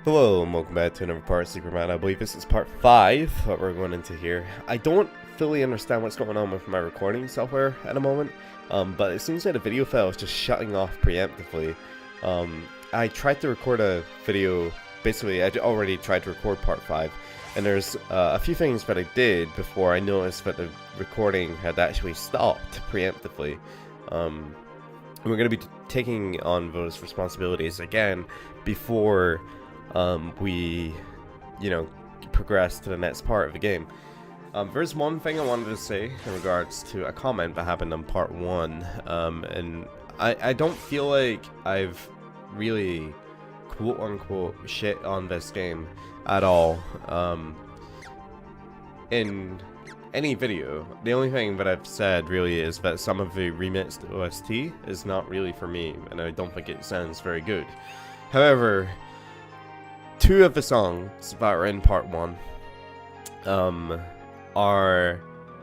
Hello and welcome back to another part of Superman. I believe this is part 5 what we're going into here. I don't fully understand what's going on with my recording software at the moment, but it seems like the video file is just shutting off preemptively. I tried to record a video, basically I already tried to record part 5, and there's a few things that I did before I noticed that the recording had actually stopped preemptively. We're going to be taking on those responsibilities again before we, progress to the next part of the game. There's one thing I wanted to say in regards to a comment that happened in part 1, and I don't feel like I've really quote-unquote shit on this game at all, in any video. The only thing that I've said really is that some of the remixed OST is not really for me, and I don't think it sounds very good. However, two of the songs that are in part 1 are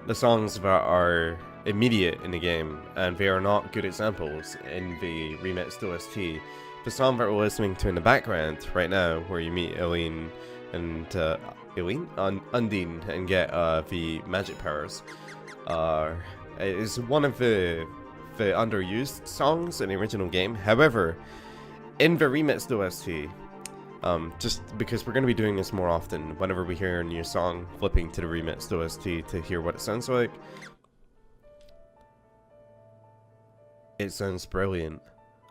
the songs that are immediate in the game, and they are not good examples in the remixed OST. The song that we're listening to in the background right now, where you meet Undine and get the magic powers, is one of the underused songs in the original game. However, in the remixed OST, just because we're going to be doing this more often, whenever we hear a new song, flipping to the remixed OST to hear what it sounds like. It sounds brilliant.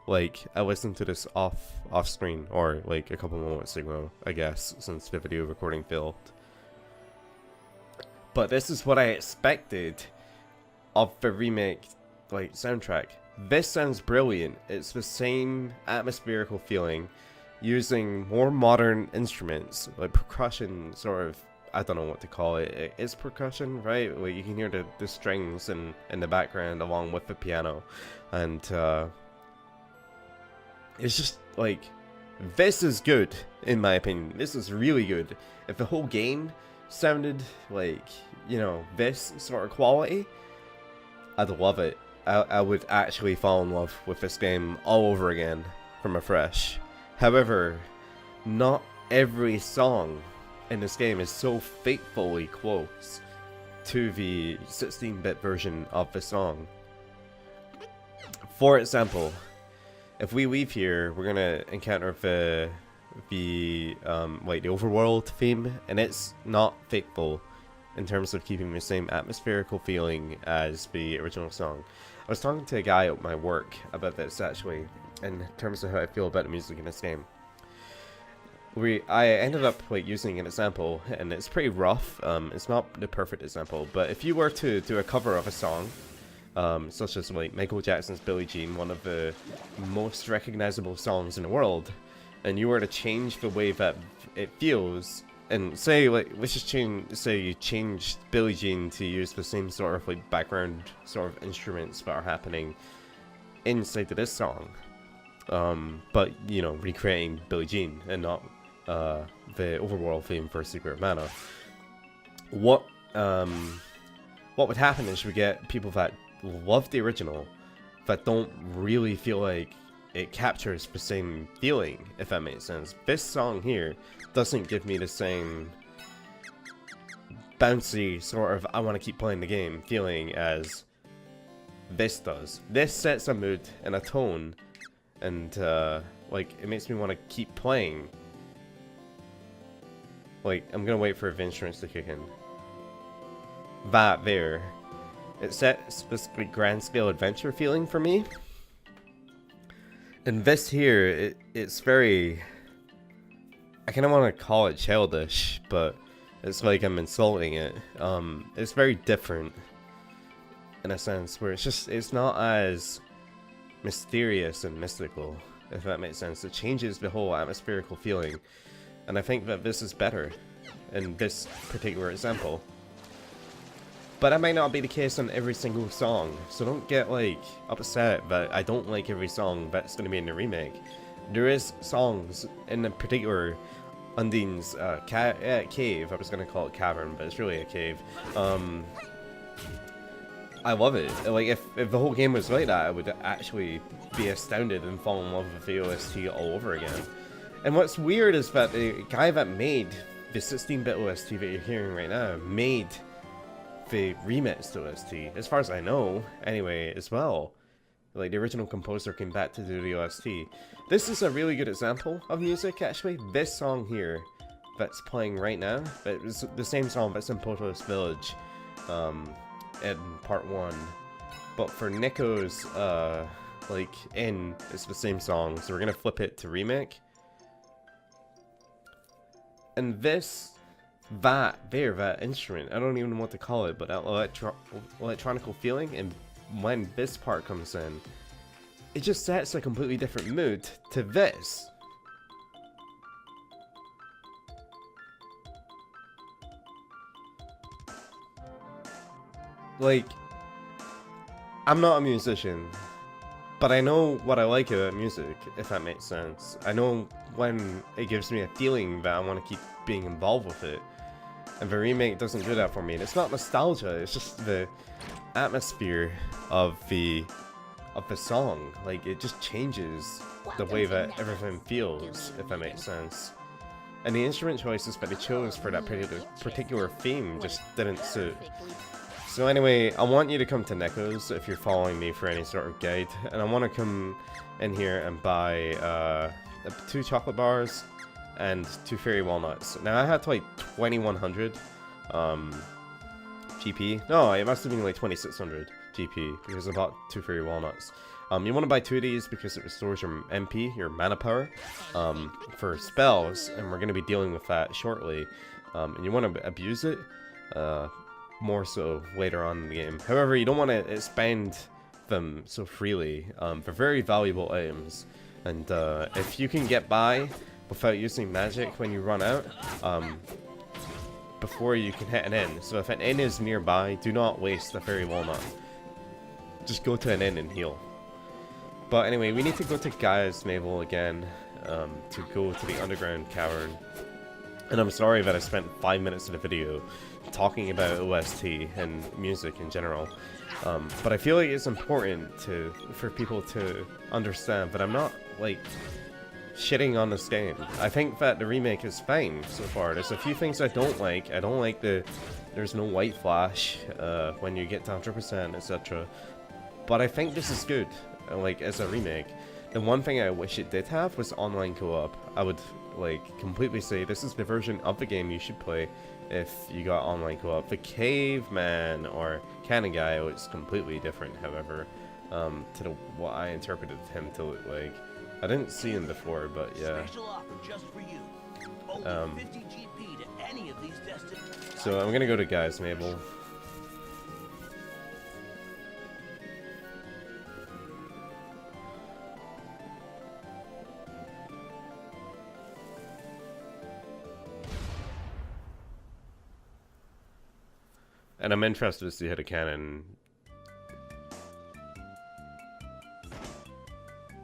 Like, I listened to this off screen, or like a couple moments ago, I guess, since the video recording failed. But this is what I expected of the remake, like, soundtrack. This sounds brilliant. It's the same atmospherical feeling, using more modern instruments, like percussion, sort of. I don't know what to call it. It's percussion, right? Like, you can hear the strings in the background along with the piano, and it's just like, this is good in my opinion. This is really good. If the whole game sounded like, this sort of quality, I'd love it. I would actually fall in love with this game all over again from afresh. However, not every song in this game is so faithfully close to the 16-bit version of the song. For example, if we leave here, we're gonna encounter the overworld theme, and it's not faithful in terms of keeping the same atmospherical feeling as the original song. I was talking to a guy at my work about this actually, in terms of how I feel about the music in this game. I ended up using an example, and it's pretty rough. It's not the perfect example, but if you were to do a cover of a song, such as Michael Jackson's Billie Jean, one of the most recognizable songs in the world, and you were to change the way that it feels, and say let's just say you changed Billie Jean to use the same sort of background sort of instruments that are happening inside of this song, but recreating Billie Jean and not the overworld theme for Secret Mana. What would happen is we get people that love the original that don't really feel like it captures the same feeling, if that makes sense. This song here doesn't give me the same bouncy sort of I want to keep playing the game feeling as this does. This sets a mood and a tone, and it makes me want to keep playing. I'm gonna wait for the instruments to kick in. That there, it sets this grand scale adventure feeling for me. And this here, it's very, I kind of want to call it childish, but it's like I'm insulting it. It's very different in a sense where it's not as mysterious and mystical, if that makes sense. It changes the whole atmospherical feeling, and I think that this is better in this particular example. But that might not be the case on every single song, so don't get upset that I don't like every song that's going to be in the remake. There is songs, in particular Undine's cave, I was going to call it cavern, but it's really a cave. I love it. If the whole game was like that, I would actually be astounded and fall in love with the OST all over again. And what's weird is that the guy that made the 16-bit OST that you're hearing right now made the remix to OST, as far as I know, anyway, as well. Like, the original composer came back to do the OST. This is a really good example of music, actually. This song here that's playing right now, but it's the same song that's in Potos Village in part 1. But for Nico's, like, it's the same song, so we're gonna flip it to remake. And that instrument, I don't even know what to call it, but that electronical feeling, and when this part comes in, it just sets a completely different mood to this. Like, I'm not a musician, but I know what I like about music, if that makes sense. I know when it gives me a feeling that I want to keep being involved with it. And the remake doesn't do that for me. And it's not nostalgia, it's just the atmosphere of the song. Like, it just changes the way that everything feels, if that makes sense. And the instrument choices that they chose for that particular theme just didn't suit. So anyway, I want you to come to Neko's if you're following me for any sort of guide, and I want to come in here and buy 2 chocolate bars and 2 fairy walnuts. Now I had to like 2100 GP. No, it must have been like 2600 GP because I bought 2 fairy walnuts. You want to buy 2 of these because it restores your MP, your mana power, for spells, and we're going to be dealing with that shortly. And you want to abuse it. More so later on in the game. However, you don't want to spend them so freely. They're very valuable items, and if you can get by without using magic when you run out, before you can hit an inn. So if an inn is nearby, do not waste the fairy walnut. Just go to an inn and heal. But anyway, we need to go to Gaia's Navel again to go to the underground cavern. And I'm sorry that I spent 5 minutes of the video talking about OST and music in general, but I feel like it's important for people to understand that I'm not like shitting on this game. I think that the remake is fine so far. There's a few things I don't like. I don't like there's no white flash when you get to 100%, etc. But I think this is good, like, as a remake. The one thing I wish it did have was online co-op. I would like completely say this is the version of the game you should play if you got online co-op. The Caveman or Cannon Guy was completely different, however, to what I interpreted him to look like. I didn't see him before, but yeah. So I'm gonna go to Guy's Navel. And I'm interested to see how the cannon...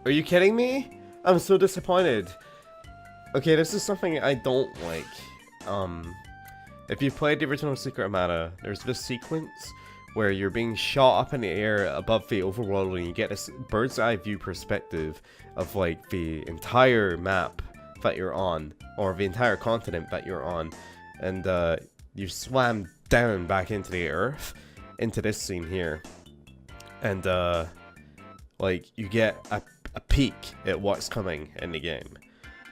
Are you kidding me? I'm so disappointed. Okay, this is something I don't like. If you played the original Secret of Mana, there's this sequence where you're being shot up in the air above the overworld and you get this bird's eye view perspective of like the entire map that you're on, or the entire continent that you're on, and you swam down back into the earth, into this scene here, and like you get a peek at what's coming in the game,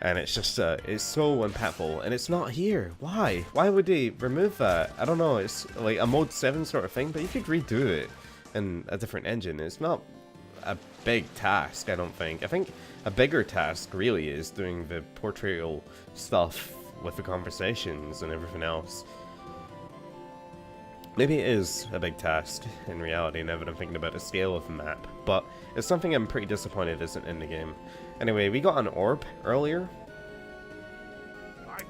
and it's just it's so impactful, and it's not here. Why would they remove that? I don't know. It's like a mode 7 sort of thing, but you could redo it in a different engine. It's not a big task, I don't think. I think a bigger task really is doing the portrayal stuff with the conversations and everything else. Maybe it is a big task in reality now that I'm thinking about the scale of the map, but it's something I'm pretty disappointed isn't in the game. Anyway, we got an orb earlier,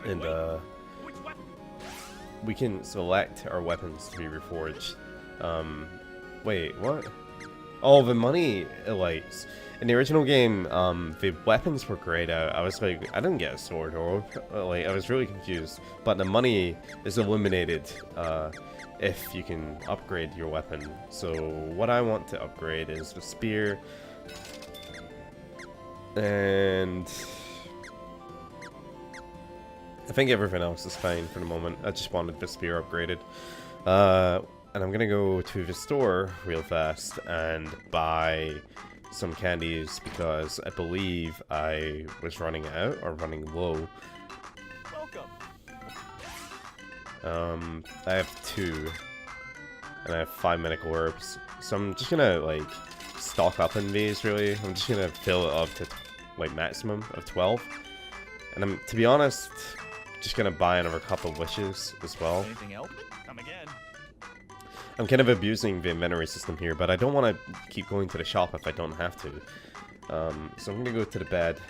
and we can select our weapons to be reforged. Wait, what? Oh, the money elites. In the original game, the weapons were grayed out. I was like, I didn't get a sword orb. Like, I was really confused. But the money is illuminated if you can upgrade your weapon. So what I want to upgrade is the spear. And I think everything else is fine for the moment. I just wanted the spear upgraded. And I'm gonna go to the store real fast and buy some candies because I believe I was running out or running low. I have 2, and I have 5 medical herbs, so I'm just gonna like stock up in these. Really, I'm just gonna fill it up to like maximum of 12, and I'm, to be honest, just gonna buy another couple of wishes as well. Anything else? Come again. I'm kind of abusing the inventory system here, but I don't want to keep going to the shop if I don't have to. So I'm gonna go to the bed.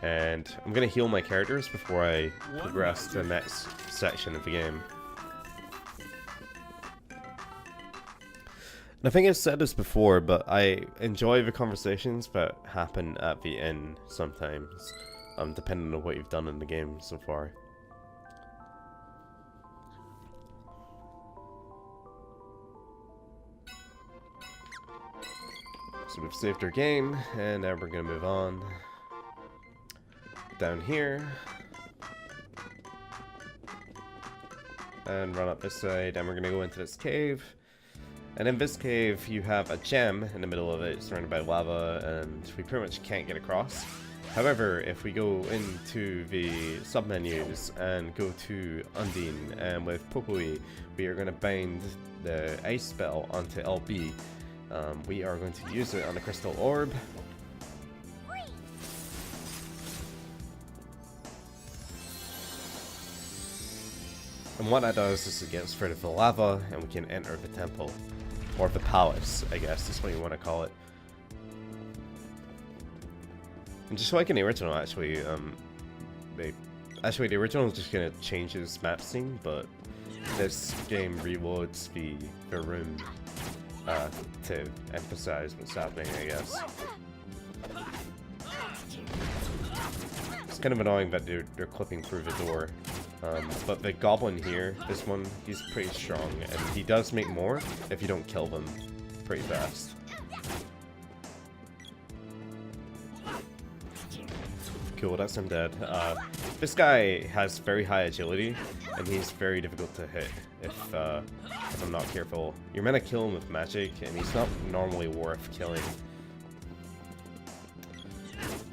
And I'm going to heal my characters before I progress to the next section of the game. And I think I've said this before, but I enjoy the conversations that happen at the end sometimes, depending on what you've done in the game so far. So we've saved our game, and now we're going to move on. Down here and run up this side, and we're gonna go into this cave, and in this cave you have a gem in the middle of it surrounded by lava, and we pretty much can't get across. However, if we go into the sub-menus and go to Undine, and with Pokoi we are going to bind the ice spell onto LB. We are going to use it on the crystal orb. And what that does is it gets rid of the lava, and we can enter the temple. Or the palace, I guess, is what you want to call it. And just like in the original, actually, the original is just going to change this map scene, but this game reloads the room to emphasize what's happening, I guess. It's kind of annoying that they're clipping through the door. But the goblin here, this one, he's pretty strong, and he does make more if you don't kill them pretty fast. Cool, that's him dead. This guy has very high agility, and he's very difficult to hit if I'm not careful. You're meant to kill him with magic, and he's not normally worth killing.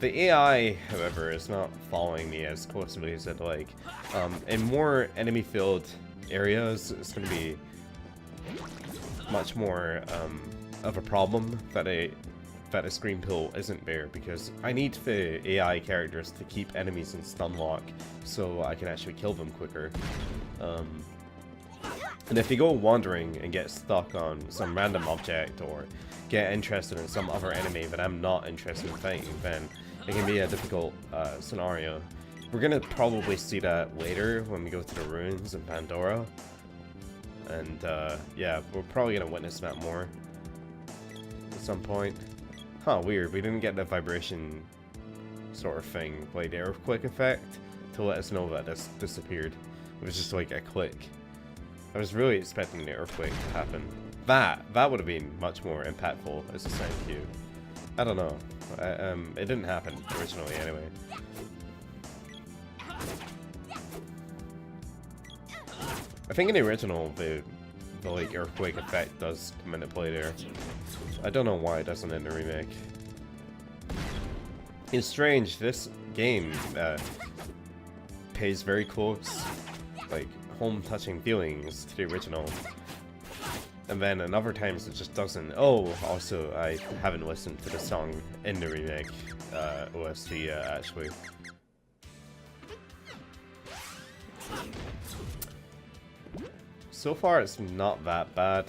The AI, however, is not following me as closely as I'd like. In more enemy-filled areas, it's going to be much more of a problem that a screen pull isn't there, because I need the AI characters to keep enemies in stun lock so I can actually kill them quicker. And if you go wandering and get stuck on some random object or get interested in some other enemy that I'm not interested in fighting, then it can be a difficult scenario. We're gonna probably see that later when we go to the ruins in Pandora. And yeah, we're probably gonna witness that more at some point. Huh, weird. We didn't get the vibration sort of thing, like the earthquake effect, to let us know that this disappeared. It was just like a click. I was really expecting the earthquake to happen. That would have been much more impactful as a sound cue. I don't know. It didn't happen originally anyway. I think in the original, the like earthquake effect does come into play there. I don't know why it doesn't in the remake. It's strange, this game pays very close, like, home-touching feelings to the original. And then in other times it just doesn't. Oh, also, I haven't listened to the song in the remake OST yet, actually. So far, it's not that bad.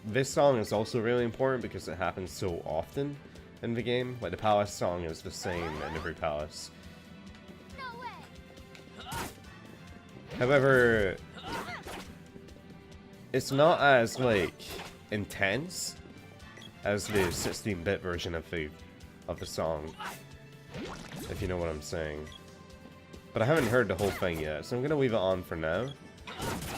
This song is also really important because it happens so often in the game. Like, the palace song is the same in every palace. However, it's not as, like, intense as the 16-bit version of the song, if you know what I'm saying. But I haven't heard the whole thing yet, so I'm gonna leave it on for now,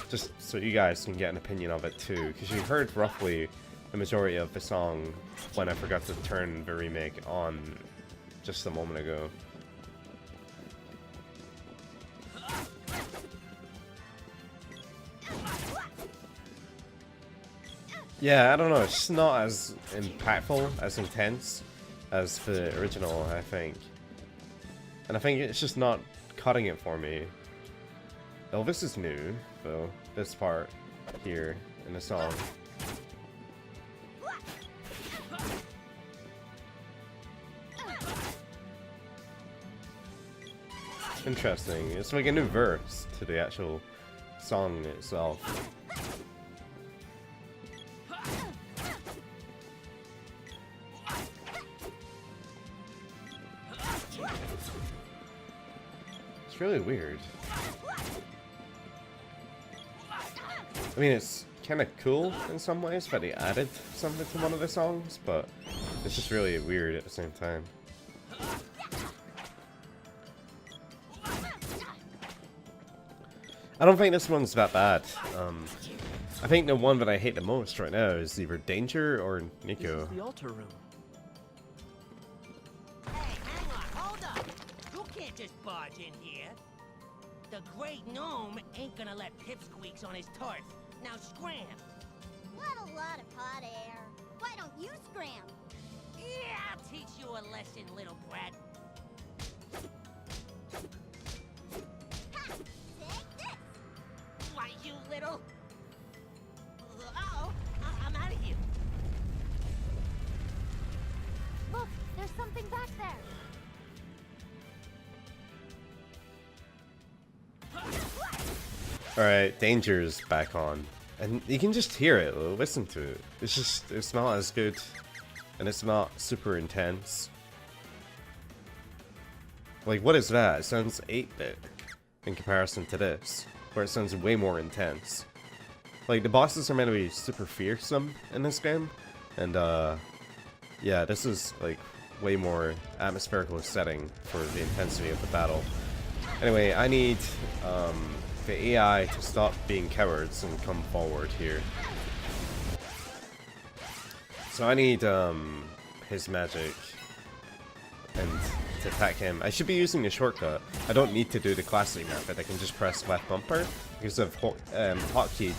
just so you guys can get an opinion of it too, because you heard roughly the majority of the song when I forgot to turn the remake on just a moment ago. Yeah, I don't know, it's just not as impactful, as intense as the original, I think. And I think it's just not cutting it for me. Elvis is new, though, this part here in the song. Interesting, it's like a new verse to the actual song itself. It's really weird. I mean, it's kind of cool in some ways that they added something to one of the songs, but it's just really weird at the same time. I don't think this one's that bad. I think the one that I hate the most right now is either Danger or Nico. This is the altar room. Hey, hang on, hold up. You can't just barge in here. The great gnome ain't gonna let pipsqueaks on his turf. Now scram. What a lot of hot air. Why don't you scram? Yeah, I'll teach you a lesson, little brat. Ha! Take this! Why, you little... Uh-oh, I'm out of here. Look, there's something back there. Alright, Danger's back on. And you can just hear it, listen to it. It's not as good. And it's not super intense. Like, what is that? It sounds 8-bit in comparison to this, where it sounds way more intense. Like, the bosses are meant to be super fearsome in this game, and yeah, this is like way more atmospherical setting for the intensity of the battle. Anyway, I need the AI to stop being cowards and come forward here. So I need his magic and to attack him. I should be using the shortcut. I don't need to do the classic method. I can just press left bumper because I've hotkeyed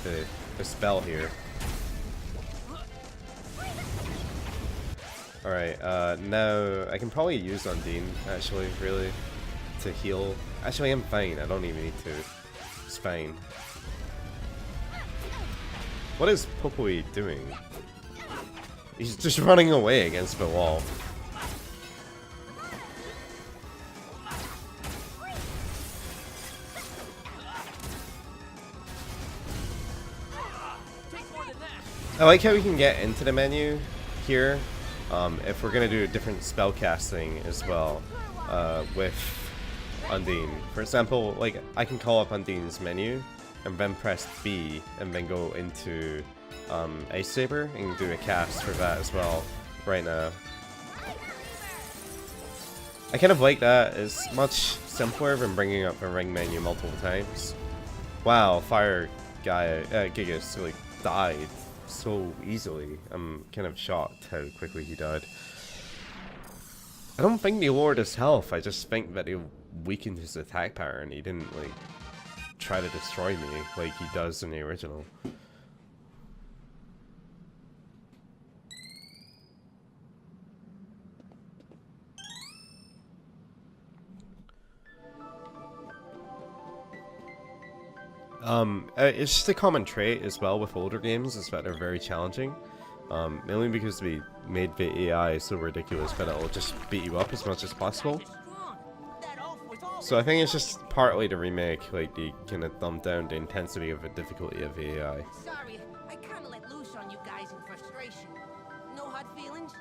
the spell here. Alright, now I can probably use Undine, actually, really, to heal. Actually, I'm fine. I don't even need to. It's fine. What is Popoi doing? He's just running away against the wall. I like how we can get into the menu here if we're gonna do a different spell casting as well with Undine. For example, like I can call up Undine's menu and then press B and then go into Ace Saber and do a cast for that as well right now. I kind of like that. It's much simpler than bringing up a ring menu multiple times. Wow, Fire guy Gigas like died so easily. I'm kind of shocked how quickly he died. I don't think they lowered his health. I just think that they weakened his attack power and he didn't like try to destroy me like he does in the original. It's just a common trait as well with older games is that they're very challenging. Mainly because we made the AI so ridiculous that it'll just beat you up as much as possible. So I think it's just partly the remake, like they kind of dumbed down the intensity of the difficulty of the AI. Sorry, I kind of let loose on you guys in frustration. No hard feelings?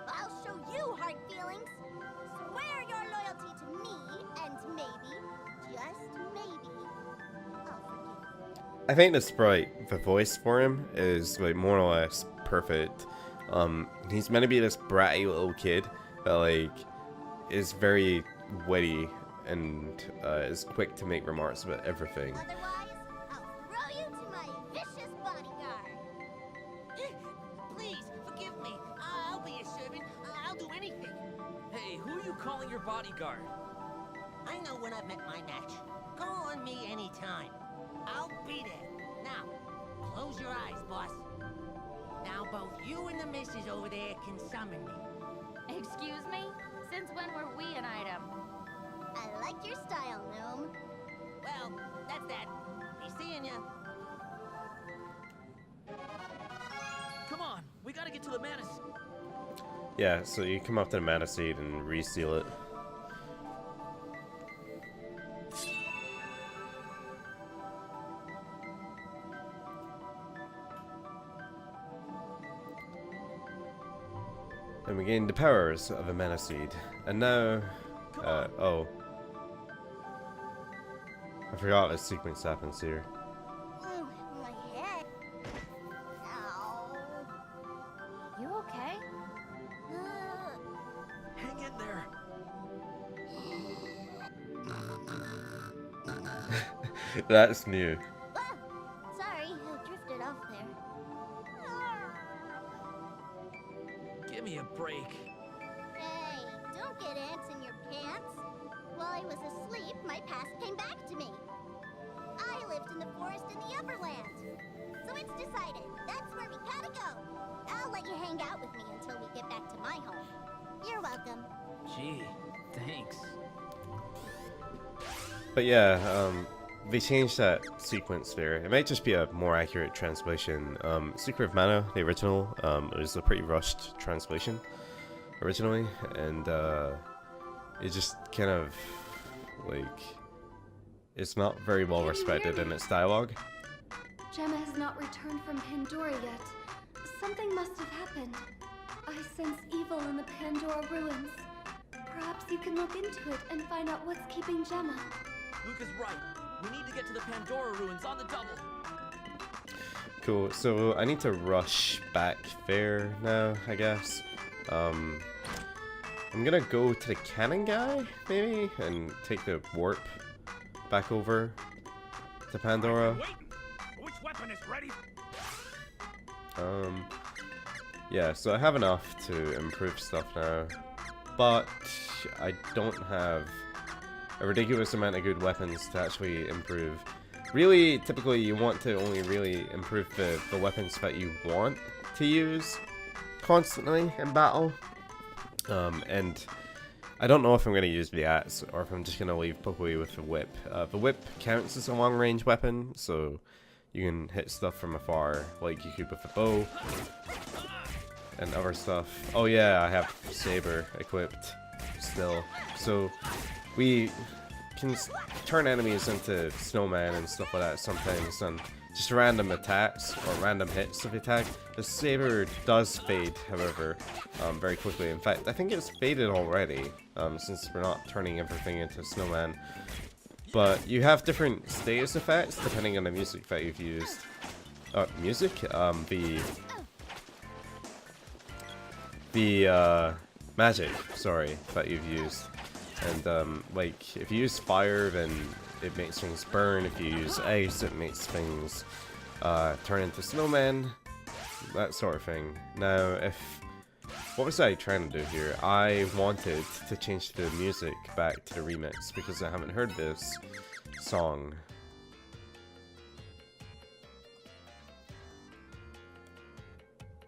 I'll show you hard feelings. Swear your loyalty to me, and maybe, just maybe, I'll forgive you. I think the sprite, the voice for him is like more or less perfect. He's meant to be this bratty little kid that like is very witty and is quick to make remarks about everything. Otherwise, I'll throw you to my vicious bodyguard. Please, forgive me. I'll be your servant. I'll do anything. Hey, your bodyguard. I know when I've met my match. Call on me anytime. I'll be there. Now, close your eyes, boss. Now both you and the missus over there can summon me. Excuse me? Since when were we an item? I like your style, gnome. Well, that's that. Be seeing ya. Come on, we gotta get to the Manus. Yeah, so you come up to the mana seed and reseal it. And we gain the powers of a mana seed. And now, oh. I forgot a sequence happens here. My head. Ow. You okay? Hang in there. That's new. Ah, sorry, I drifted off there. Give me a break. Hey, don't get ants in your pants. While I was asleep, my past came back to me. I lived in the forest in the Upperland. So it's decided. That's where we gotta go. I'll let you hang out with me until we get back to my home. You're welcome. Gee, thanks. But yeah, they changed that sequence there. It might just be a more accurate translation. Secret of Mana, the original, it was a pretty rushed translation originally, and it just kind of like it's not very well respected in its dialogue. Gemma has not returned from Pandora yet. Something must have happened. I sense evil in the Pandora ruins. Perhaps you can look into it and find out what's keeping Gemma. Luke is right. We need to get to the Pandora ruins on the double. Cool, so I need to rush back there now, I guess. I'm gonna go to the cannon guy, maybe, and take the warp back over to Pandora. Wait! Which weapon is ready? Yeah, so I have enough to improve stuff now, but I don't have a ridiculous amount of good weapons to actually improve. Really, typically you want to only really improve the weapons that you want to use constantly in battle. And I don't know if I'm going to use the axe or if I'm just going to leave Pokey with the whip. The whip counts as a long range weapon, so you can hit stuff from afar like you could with the bow and other stuff. Oh yeah, I have Saber equipped still, so we can turn enemies into snowman and stuff like that sometimes, and just random attacks or random hits of the attack. The Saber does fade, however, very quickly. In fact, I think it's faded already, since we're not turning everything into snowman. But you have different status effects depending on the music that you've used. The magic, sorry, that you've used. And like, if you use fire, then it makes things burn. If you use ice, it makes things turn into snowmen. That sort of thing. Now, what was I trying to do here? I wanted to change the music back to the remix because I haven't heard this song.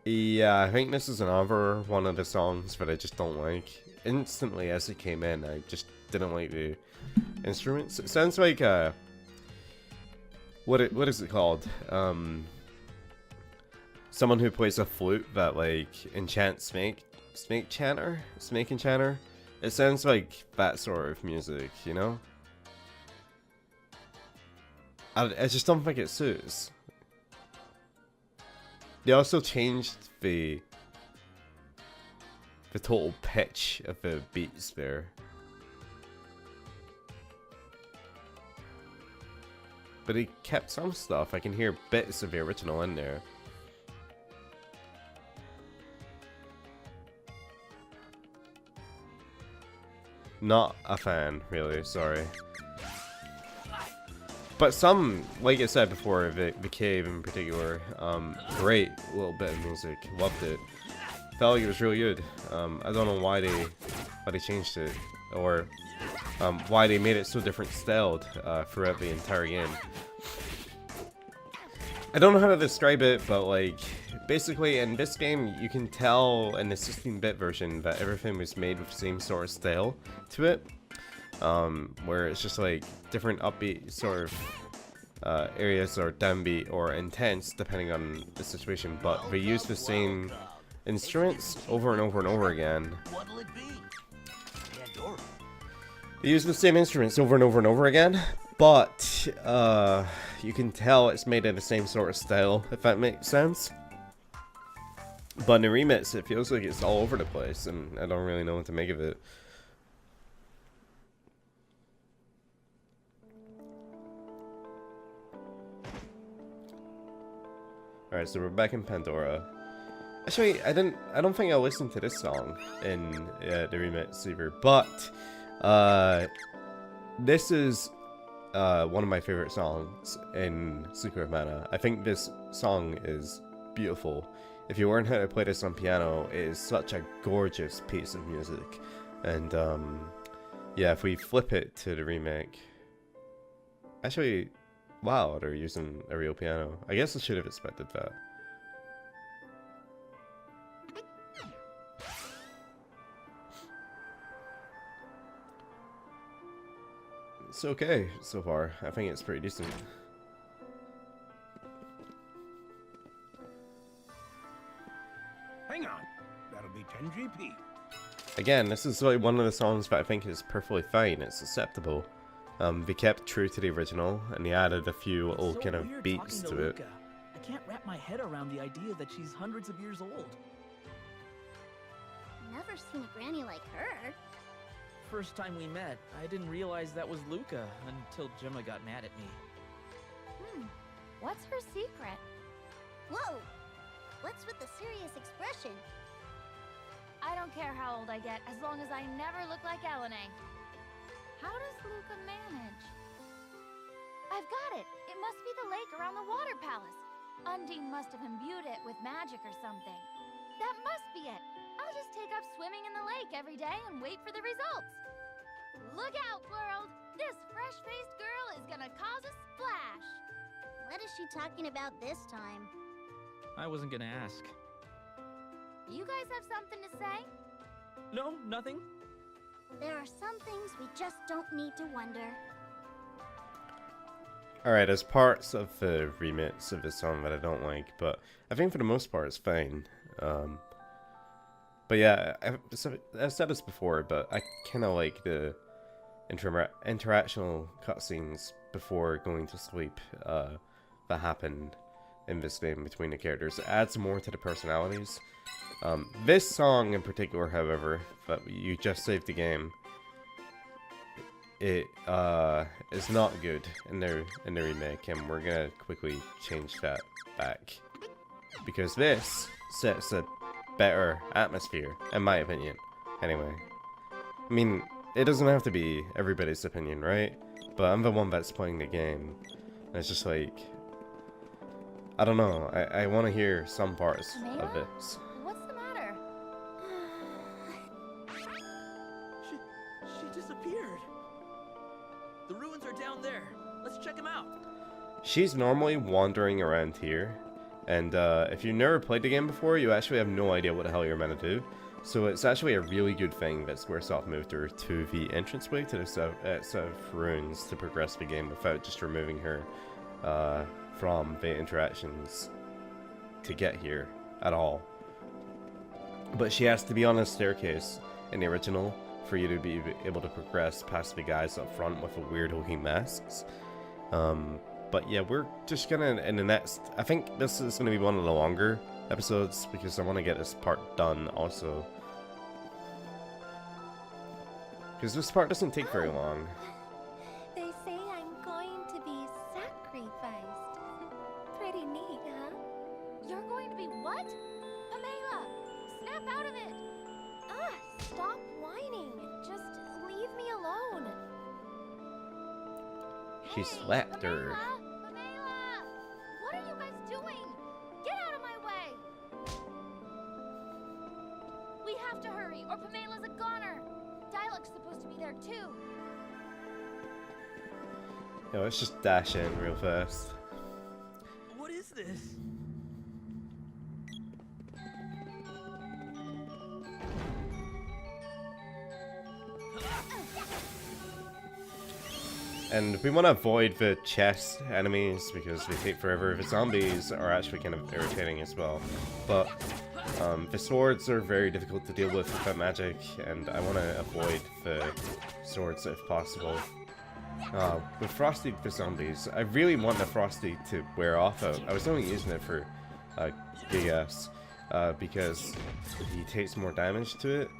Yeah, I think this is another one of the songs that I just don't like. Instantly as it came in, I just didn't like the instruments. It sounds like what is it called? Someone who plays a flute that like enchants snake enchanter. It sounds like that sort of music, you know? I just don't think it suits. They also changed the total pitch of the beats there. But he kept some stuff. I can hear bits of the original in there. Not a fan, really, sorry. But some, like I said before, the cave in particular, great little bit of music, loved it. Felt like it was really good. I don't know why they changed it. or why they made it so different styled throughout the entire game. I don't know how to describe it, but like, basically in this game you can tell in the 16-bit version that everything was made with the same sort of style to it, where it's just like different upbeat sort of areas or downbeat or intense depending on the situation, but they use the same instruments over and over and over again. What'll it be? Pandora. They use the same instruments over and over and over again, but you can tell it's made in the same sort of style, if that makes sense. But in the remix, it feels like it's all over the place, and I don't really know what to make of it. Alright, so we're back in Pandora. Actually, I don't think I listened to this song in the remix either, but this is one of my favorite songs in Secret of Mana. I think this song is beautiful. If you learn how to play this on piano, it is such a gorgeous piece of music. And yeah, if we flip it to the remake, actually, wow, they're using a real piano. I guess I should have expected that. It's okay so far. I think it's pretty decent. Hang on. That'll be 10 GP. Again, this is like one of the songs that I think is perfectly fine. It's acceptable. They kept true to the original, and they added a few little kind of weird beats talking to it. Luca. I can't wrap my head around the idea that she's hundreds of years old. Never seen a granny like her. First time we met, I didn't realize that was Luca until Gemma got mad at me. What's her secret? Whoa! What's with the serious expression? I don't care how old I get, as long as I never look like Elena. How does Luca manage? I've got it! It must be the lake around the water palace. Undine must have imbued it with magic or something. That must be it! I'll just take up swimming in the lake every day and wait for the results. Look out, world! This fresh-faced girl is gonna cause a splash! What is she talking about this time? I wasn't gonna ask. You guys have something to say? No, nothing. There are some things we just don't need to wonder. Alright, there's parts of the remix of this song that I don't like, but I think for the most part it's fine. But yeah, I've said this before, but I kind of like the interactional cutscenes before going to sleep that happen in this game between the characters. It adds more to the personalities. This song in particular, however, that you just saved the game, it is not good in the remake, and we're gonna quickly change that back because this sets a better atmosphere, in my opinion. Anyway, I mean, it doesn't have to be everybody's opinion, right? But I'm the one that's playing the game, and it's just like, I don't know. I want to hear some parts of this. What's the matter? She disappeared. The ruins are down there. Let's check them out. She's normally wandering around here, and if you've never played the game before, you actually have no idea what the hell you're meant to do. So it's actually a really good thing that Squaresoft moved her to the entranceway to the south ruins to progress the game without just removing her from the interactions to get here at all. But she has to be on a staircase in the original for you to be able to progress past the guys up front with the weird looking masks. But yeah, we're just gonna, in the next, I think this is gonna be one of the longer episodes because I want to get this part done also. Because this part doesn't take very long. They say I'm going to be sacrificed. Pretty neat, huh? You're going to be what? Pamela! Snap out of it! Ah, stop whining. Just leave me alone. She slapped her. Pamela! What are you guys doing? Get out of my way! We have to hurry, or Pamela's a goner! Dial Dialog's supposed to be there too. Yeah, let's just dash in real fast. What is this? And we want to avoid the chest enemies because they take forever. The zombies are actually kind of irritating as well. But the swords are very difficult to deal with without magic, and I want to avoid the swords if possible. With Frosty for zombies, I really want the Frosty to wear off. I was only using it for Gigas because he takes more damage to it.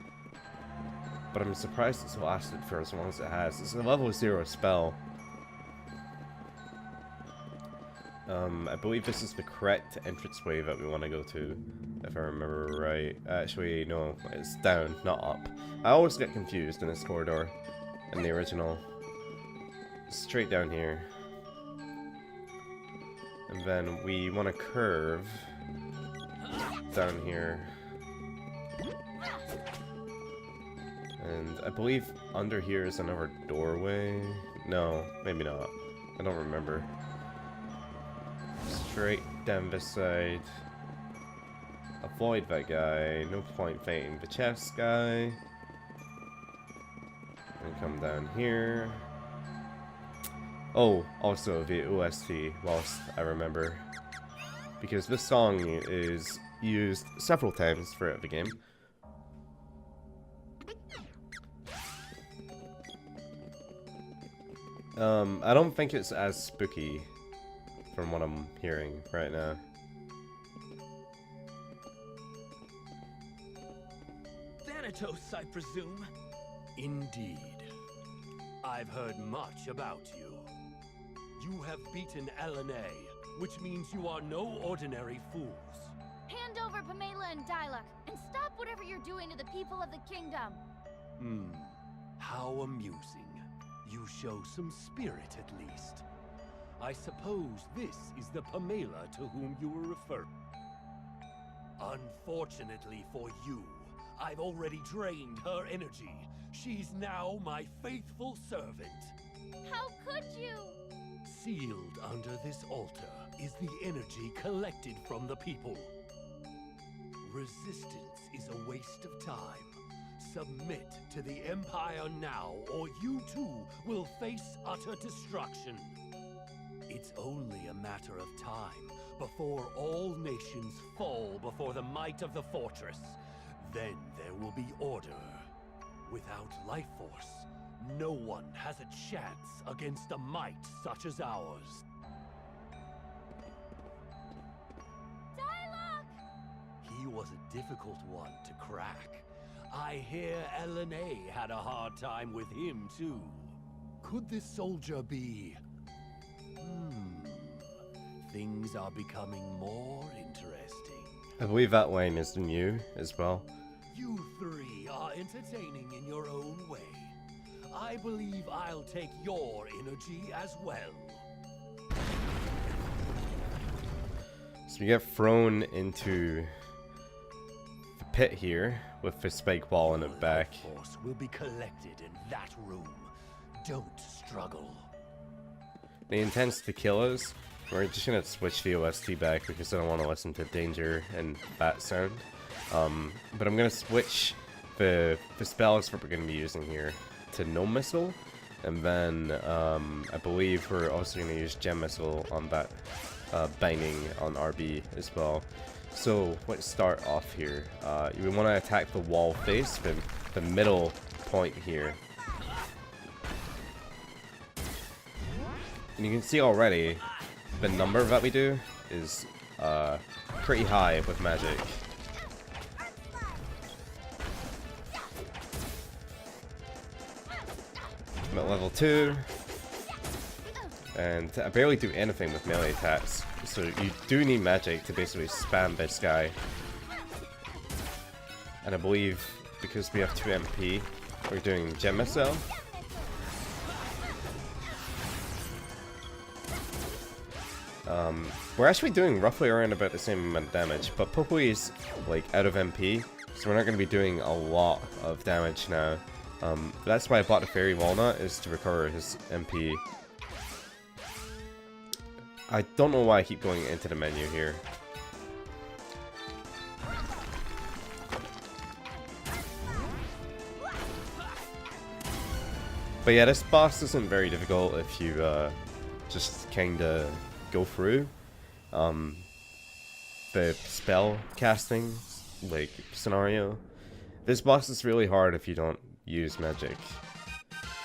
But I'm surprised it's lasted for as long as it has. It's a level 0 spell. I believe this is the correct entranceway that we want to go to, if I remember right. Actually, no, it's down, not up. I always get confused in this corridor, in the original. Straight down here. And then we want to curve down here. And I believe under here is another doorway. No, maybe not. I don't remember. Straight down this side. Avoid that guy. No point fighting the chest guy. And come down here. Oh, also the OST, whilst I remember. Because this song is used several times throughout the game. I don't think it's as spooky from what I'm hearing right now. Thanatos, I presume. Indeed. I've heard much about you. You have beaten Elene, which means you are no ordinary fools. Hand over Pamela and Dialog, and stop whatever you're doing to the people of the kingdom. How amusing. You show some spirit, at least. I suppose this is the Pamela to whom you were referred. Unfortunately for you, I've already drained her energy. She's now my faithful servant. How could you? Sealed under this altar is the energy collected from the people. Resistance is a waste of time. Submit to the Empire now, or you too will face utter destruction. It's only a matter of time before all nations fall before the might of the fortress. Then there will be order. Without life force, no one has a chance against a might such as ours. Dialog! He was a difficult one to crack. I hear Elene had a hard time with him, too. Could this soldier be... Things are becoming more interesting. I believe that line is new as well. You three are entertaining in your own way. I believe I'll take your energy as well. So we get thrown into the pit here with the spike ball in the back. Life force will be collected in that room. Don't struggle. They intend to kill us. We're just gonna switch the OST back because I don't want to listen to danger and bat sound. But I'm gonna switch the spells that we're gonna be using here to no missile, and then I believe we're also gonna use gem missile on that binding on RB as well. So let's start off here. We want to attack the wall face, the middle point here. And you can see already the number that we do is pretty high with magic. I'm at level 2. And I barely do anything with melee attacks. So you do need magic to basically spam this guy. And I believe because we have 2 MP, we're doing gem missile. We're actually doing roughly around about the same amount of damage, but Popoi's like out of MP, so we're not going to be doing a lot of damage now. That's why I bought the Fairy Walnut, is to recover his MP. I don't know why I keep going into the menu here. But yeah, this boss isn't very difficult if you just kinda go through the spell casting like scenario. This boss is really hard if you don't use magic.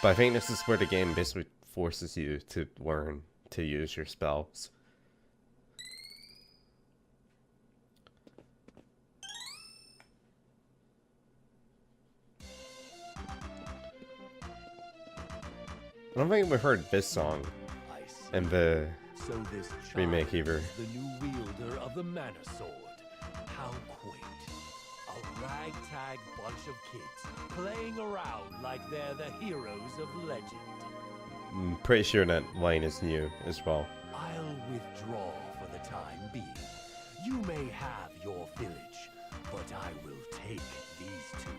But I think this is where the game basically forces you to learn to use your spells. I don't think we've heard this song in the remake either. The new wielder of the Mana Sword. How quaint. A ragtag bunch of kids playing around like they're the heroes of legend. I'm pretty sure that line is new as well. I'll withdraw for the time being. You may have your village, but I will take these two.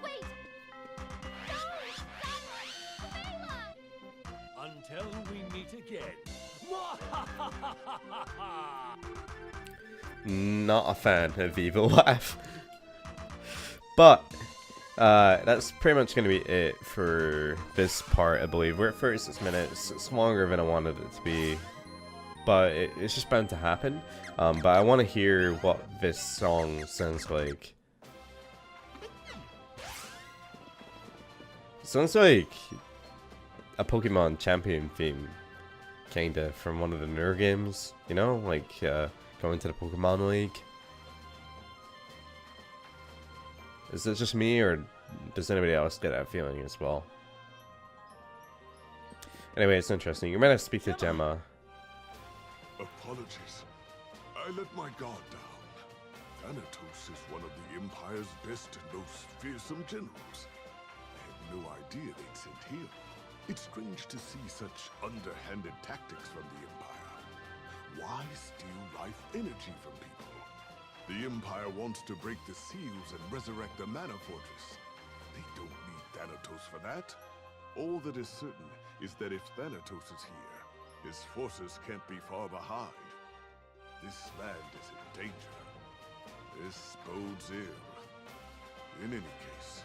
Wait! Until we meet again. Not a fan of Evil Laugh. But that's pretty much going to be it for this part, I believe. We're at 36 minutes. It's longer than I wanted it to be. But it's just bound to happen. But I want to hear what this song sounds like. It sounds like a Pokemon champion theme. Kinda, from one of the newer games. You know, like going to the Pokemon League. Is it just me, or does anybody else get that feeling as well? Anyway, it's interesting. You might have to speak to Gemma. Apologies. I let my guard down. Thanatos is one of the Empire's best and most fearsome generals. I had no idea they'd sent here. It's strange to see such underhanded tactics from the Empire. Why steal life energy from people? The Empire wants to break the seals and resurrect the Mana Fortress. They don't need Thanatos for that. All that is certain is that if Thanatos is here, his forces can't be far behind. This land is in danger. This bodes ill. In any case,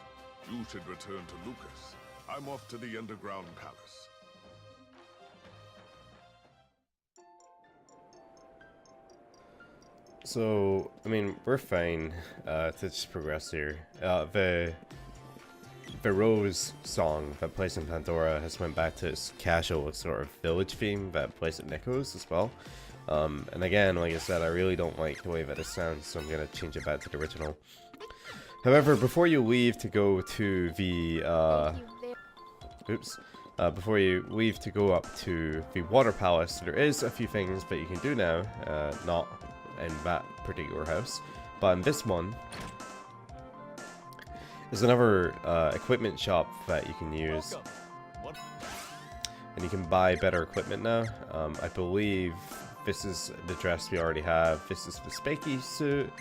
you should return to Lucas. I'm off to the underground palace. So, I mean, we're fine to just progress here. The Rose song that plays in Pandora has went back to its casual sort of village theme that plays at Nico's as well. And again, like I said, I really don't like the way that it sounds, so I'm going to change it back to the original. However, before you leave to go to the, before you leave to go up to the Water Palace, there is a few things that you can do now, not in that particular house, but in this one, there's another equipment shop that you can use, and you can buy better equipment now. I believe this is the dress we already have. This is the spiky suit.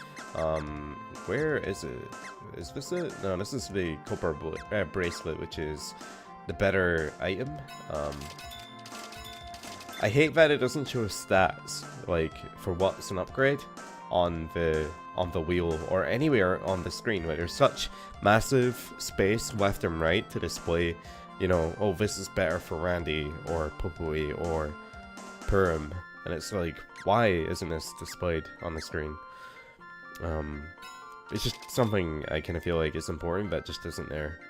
Where is it? Is this it? No, this is the copper bracelet, which is the better item. I hate that it doesn't show stats, like, for what's an upgrade on the wheel or anywhere on the screen. Like, there's such massive space left and right to display, you know, oh, this is better for Randy or Popoi or Purim, and it's like, why isn't this displayed on the screen? It's just something I kind of feel like is important that just isn't there.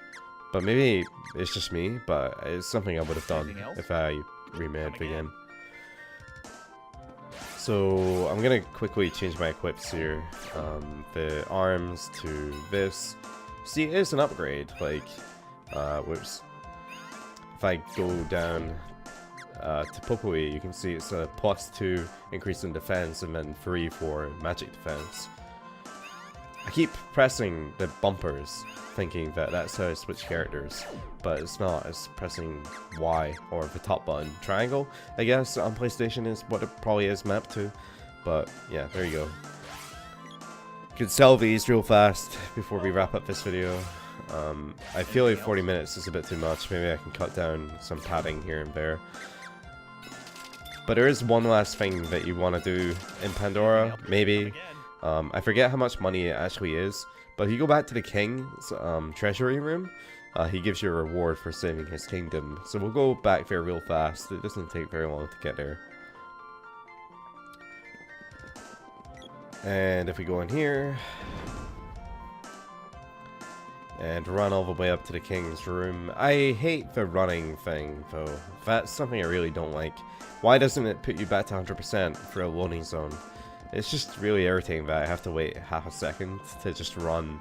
But maybe it's just me, but it's something I would have done if I remade the game. So I'm gonna quickly change my equips here. The arms to this. See, it is an upgrade. Like, whoops. If I go down to Popoi, you can see it's a +2 increase in defense and then 3 for magic defense. I keep pressing the bumpers, thinking that that's how I switch characters, but it's not. It's pressing Y, or the top button. Triangle, I guess, on PlayStation is what it probably is mapped to, but yeah, there you go. Could sell these real fast before we wrap up this video. I feel like 40 minutes is a bit too much. Maybe I can cut down some padding here and there. But there is one last thing that you want to do in Pandora, maybe. I forget how much money it actually is. But if you go back to the king's treasury room, he gives you a reward for saving his kingdom. So we'll go back there real fast. It doesn't take very long to get there. And if we go in here and run all the way up to the king's room. I hate the running thing though. That's something I really don't like. Why doesn't it put you back to 100% for a loading zone? It's just really irritating that I have to wait half a second to just run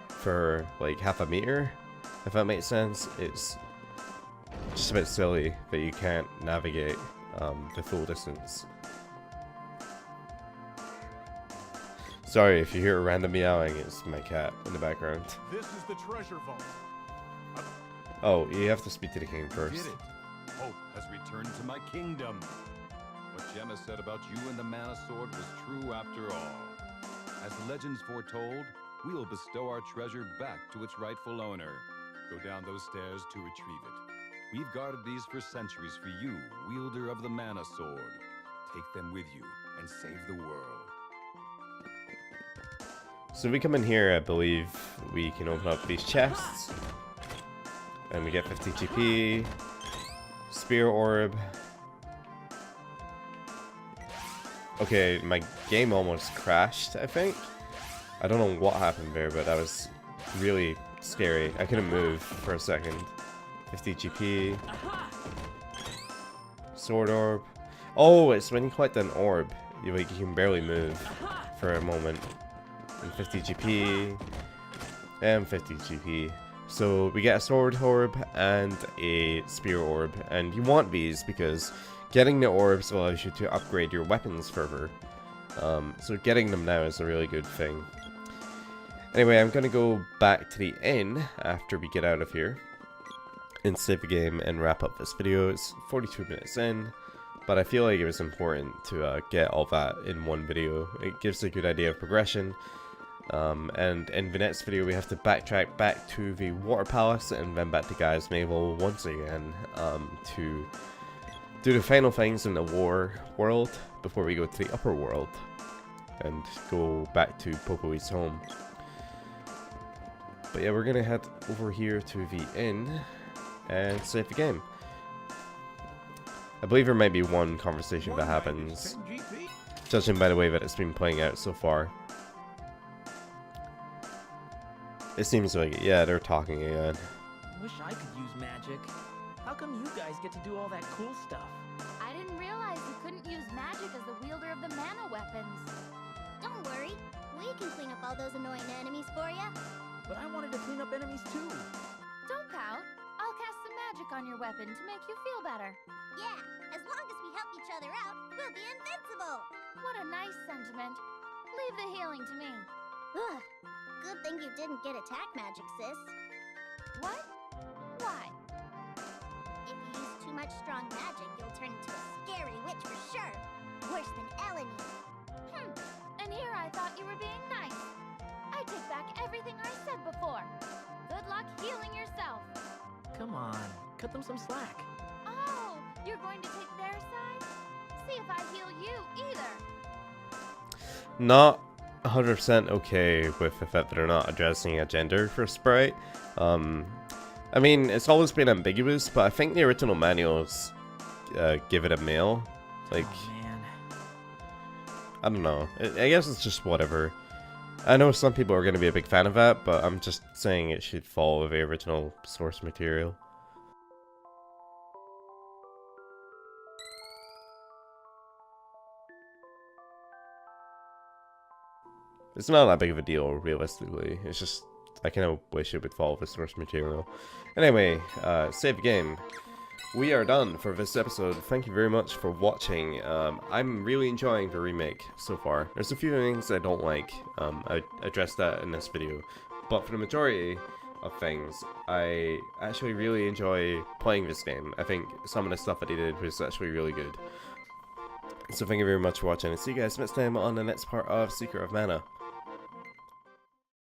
for like half a meter. If that makes sense. It's just a bit silly that you can't navigate the full distance. Sorry if you hear a random meowing, it's my cat in the background. This is the treasure vault. Oh, you have to speak to the king first. Get it? Hope has returned to my kingdom. What Gemma said about you and the Mana Sword was true after all. As legends foretold, we'll bestow our treasure back to its rightful owner. Go down those stairs to retrieve it. We've guarded these for centuries for you, wielder of the Mana Sword. Take them with you and save the world. So we come in here, I believe we can open up these chests. And we get 50 GP. Spear Orb. Okay, my game almost crashed, I think. I don't know what happened there, but that was really scary. I couldn't move for a second. 50 GP. Sword Orb. Oh, it's when you collect an orb, you can barely move for a moment. And 50 GP. And 50 GP. So we get a Sword Orb and a Spear Orb. And you want these because getting the orbs allows you to upgrade your weapons further. So getting them now is a really good thing. Anyway, I'm going to go back to the inn after we get out of here. And save the game and wrap up this video. It's 42 minutes in. But I feel like it was important to get all that in one video. It gives a good idea of progression. And in the next video we have to backtrack back to the Water Palace and then back to Guy's Navel once again to do the final things in the war world before we go to the upper world and go back to Popo's home. But yeah, we're gonna head over here to the inn and save the game. I believe there might be one conversation that happens, judging by the way that it's been playing out so far. It seems like, yeah, they're talking again. Wish I could use magic. How come you guys get to do all that cool stuff? I didn't realize you couldn't use magic as the wielder of the mana weapons. Don't worry, we can clean up all those annoying enemies for you. But I wanted to clean up enemies too. Don't pout. I'll cast some magic on your weapon to make you feel better. Yeah, as long as we help each other out, we'll be invincible. What a nice sentiment. Leave the healing to me. Ugh, good thing you didn't get attack magic, sis. What? Why? If you use too much strong magic, you'll turn into a scary witch for sure. Worse than Eleni. And here I thought you were being nice. I take back everything I said before. Good luck healing yourself. Come on, cut them some slack. Oh, you're going to take their side? See if I heal you either. Not 100% okay with the fact that they're not addressing a gender for Sprite. I mean, it's always been ambiguous, but I think the original manuals give it a male. Like, oh, man. I don't know. I guess it's just whatever. I know some people are going to be a big fan of that, but I'm just saying it should follow the original source material. It's not that big of a deal, realistically. It's just, I kind of wish it would follow the source material. Anyway, save the game. We are done for this episode. Thank you very much for watching. I'm really enjoying the remake so far. There's a few things I don't like. I addressed that in this video. But for the majority of things, I actually really enjoy playing this game. I think some of the stuff that they did was actually really good. So thank you very much for watching, and see you guys next time on the next part of Secret of Mana.